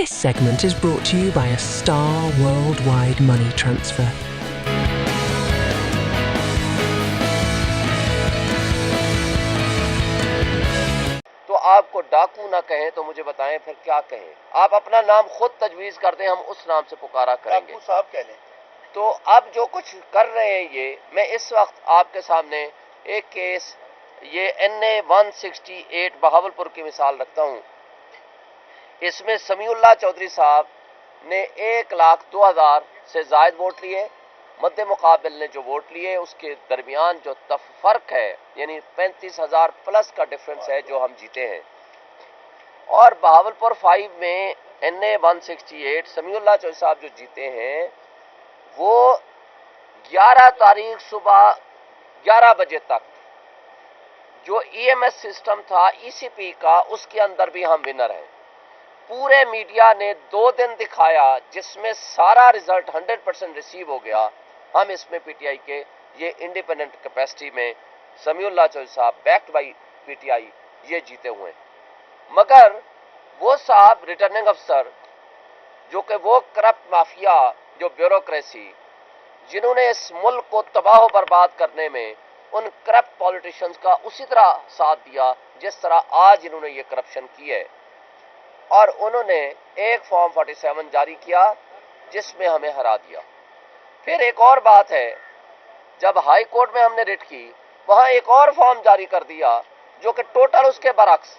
This segment is brought to you by a Star Worldwide Money Transfer. تو آپ کو ڈاکو نہ کہیں تو مجھے بتائیں پھر کیا کہیں؟ آپ اپنا نام خود تجویز کر دیں، ہم اس نام سے پکارا کریں گے۔ ڈاکو صاحب کہہ لیں۔ تو اب جو کچھ کر رہے ہیں یہ، میں اس وقت آپ کے سامنے ایک کیس یہ NA 168 بہاولپور کی مثال رکھتا ہوں۔ اس میں سمیع اللہ چودھری صاحب نے 1,02,000 سے زائد ووٹ لیے، مد مقابل نے جو ووٹ لیے اس کے درمیان جو فرق ہے یعنی 35,000 پلس کا ڈفرنس ہے جو ہم جیتے ہیں۔ اور بہاولپور 5 میں NA 168 سمیع اللہ چودھری صاحب جو جیتے ہیں وہ 11 تاریخ صبح 11 بجے تک جو EMS سسٹم تھا ECP کا، اس کے اندر بھی ہم ونر ہیں۔ پورے میڈیا نے 2 دن دکھایا جس میں سارا رزلٹ 100% ریسیو ہو گیا۔ ہم اس میں PTI کے یہ انڈیپینڈنٹ کیپیسٹی میں سمیع اللہ چودھری صاحب بیکڈ بائی PTI یہ جیتے ہوئے ہیں۔ مگر وہ صاحب ریٹرننگ افسر جو کہ وہ کرپٹ مافیا جو بیوروکریسی جنہوں نے اس ملک کو تباہ و برباد کرنے میں ان کرپٹ پولیٹیشنز کا اسی طرح ساتھ دیا جس طرح آج انہوں نے یہ کرپشن کی ہے، اور انہوں نے ایک فارم 47 جاری کیا جس میں ہمیں ہرا دیا۔ پھر ایک اور بات ہے، جب ہائی کورٹ میں ہم نے ریٹ کی وہاں ایک اور فارم جاری کر دیا جو کہ ٹوٹل اس کے برعکس۔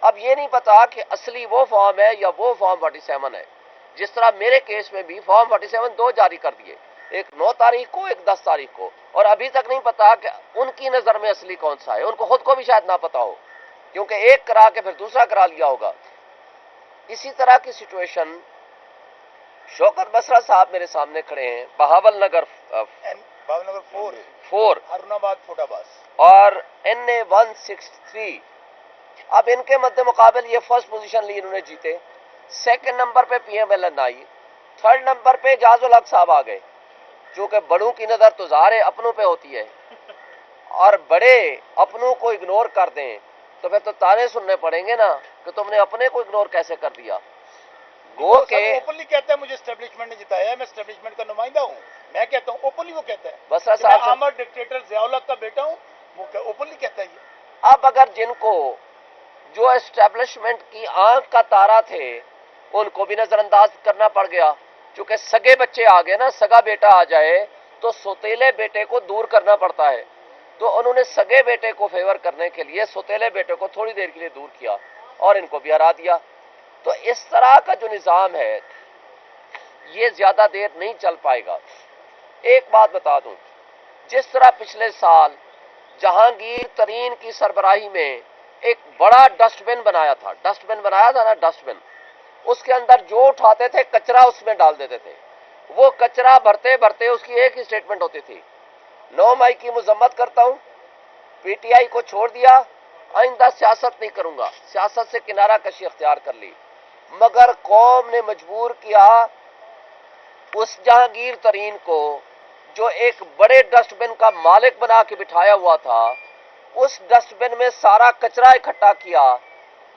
اب یہ نہیں پتا کہ اصلی وہ فارم ہے یا وہ فارم 47 ہے۔ جس طرح میرے کیس میں بھی فارم 47 2 جاری کر دیے، ایک 9 تاریخ کو ایک 10 تاریخ کو، اور ابھی تک نہیں پتا کہ ان کی نظر میں اصلی کون سا ہے۔ ان کو خود کو بھی شاید نہ پتا ہو کیونکہ ایک کرا کے پھر دوسرا کرا لیا ہوگا۔ اسی طرح کی سچویشن شوکت بسرا صاحب میرے سامنے کھڑے ہیں، بہاول نگر 4 ہارون آباد فوٹا باس اور NA 163۔ اب ان کے مد مقابل یہ فرسٹ پوزیشن لی، انہوں نے جیتے۔ سیکنڈ نمبر پہ PMLN آئی، تھرڈ نمبر پہ اعجاز الحق صاحب آ گئے۔ چونکہ بڑوں کی نظر تو ظاہر ہے اپنوں پہ ہوتی ہے، اور بڑے اپنوں کو اگنور کر دیں تو پھر تو تانے سننے پڑیں گے نا کہ تم نے اپنے کو اگنور کیسے کر دیا۔ گو کہ اوپنلی کہتا ہے مجھے اسٹیبلشمنٹ نے جتایا ہے، میں اسٹیبلشمنٹ کا نمائندہ ہوں۔ میں کہتا ہوں اوپنلی، وہ کہتا ہے بسرا کہ میں صاحب سے آمر ڈکٹیٹر ضیاء الحق کا بیٹا ہوں، وہ اوپنلی کہتا ہے یہ۔ اب اگر جن کو جو اسٹیبلشمنٹ کی آنکھ کا تارا تھے ان کو بھی نظر انداز کرنا پڑ گیا، چونکہ سگے بچے آ گئے نا، سگا بیٹا آ جائے تو سوتیلے بیٹے کو دور کرنا پڑتا ہے، تو انہوں نے سگے بیٹے کو فیور کرنے کے لیے سوتیلے بیٹے کو تھوڑی دیر کے لیے دور کیا اور ان کو بھی ہرا دیا۔ تو اس طرح کا جو نظام ہے یہ زیادہ دیر نہیں چل پائے گا۔ ایک بات بتا دوں، جس طرح پچھلے سال جہانگیر ترین کی سربراہی میں ایک بڑا ڈسٹ بن بنایا تھا نا ڈسٹ بن، اس کے اندر جو اٹھاتے تھے کچرا اس میں ڈال دیتے تھے، وہ کچرا بھرتے بھرتے اس کی ایک ہی سٹیٹمنٹ ہوتی تھی، 9 مئی کی مذمت کرتا ہوں، PTI کو چھوڑ دیا، آئندہ سیاست نہیں کروں گا، سیاست سے کنارہ کشی اختیار کر لی۔ مگر قوم نے مجبور کیا اس جہانگیر ترین کو جو ایک بڑے ڈسٹ بن کا مالک بنا کے بٹھایا ہوا تھا، اس ڈسٹ بن میں سارا کچرا اکٹھا کیا،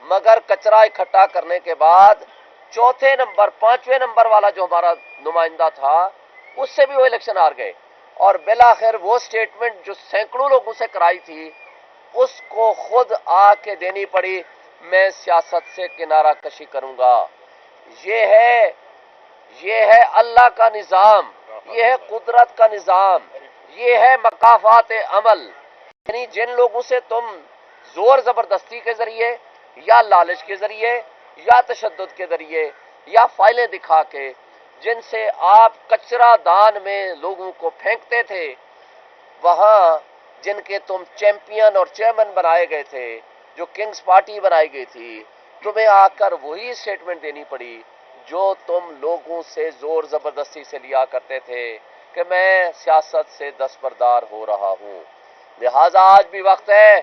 مگر کچرا اکٹھا کرنے کے بعد 5ویں نمبر والا جو ہمارا نمائندہ تھا اس سے بھی وہ الیکشن ہار گئے، اور بالآخر وہ سٹیٹمنٹ جو سینکڑوں لوگوں سے کرائی تھی اس کو خود آ کے دینی پڑی، میں سیاست سے کنارہ کشی کروں گا۔ یہ ہے اللہ کا نظام، یہ ہے قدرت کا نظام، یہ ہے مکافات عمل۔ یعنی جن لوگوں سے تم زور زبردستی کے ذریعے یا لالچ کے ذریعے یا تشدد کے ذریعے یا فائلیں دکھا کے جن سے آپ کچرا دان میں لوگوں کو پھینکتے تھے، وہاں جن کے تم چیمپئن اور چیئرمین بنائے گئے تھے، جو کنگز پارٹی بنائی گئی تھی، تمہیں آ کر وہی سٹیٹمنٹ دینی پڑی جو تم لوگوں سے زور زبردستی سے لیا کرتے تھے کہ میں سیاست سے دستبردار ہو رہا ہوں۔ لہذا آج بھی وقت ہے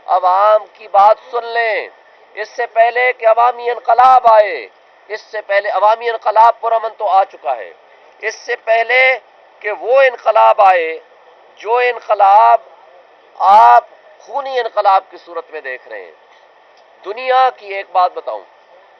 عوام کی بات سن لیں، اس سے پہلے کہ عوامی انقلاب آئے، اس سے پہلے عوامی انقلاب پرامن تو آ چکا ہے، اس سے پہلے کہ وہ انقلاب آئے جو انقلاب آپ خونی انقلاب کی صورت میں دیکھ رہے ہیں۔ دنیا کی ایک بات بتاؤں،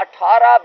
$18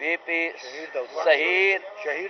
PP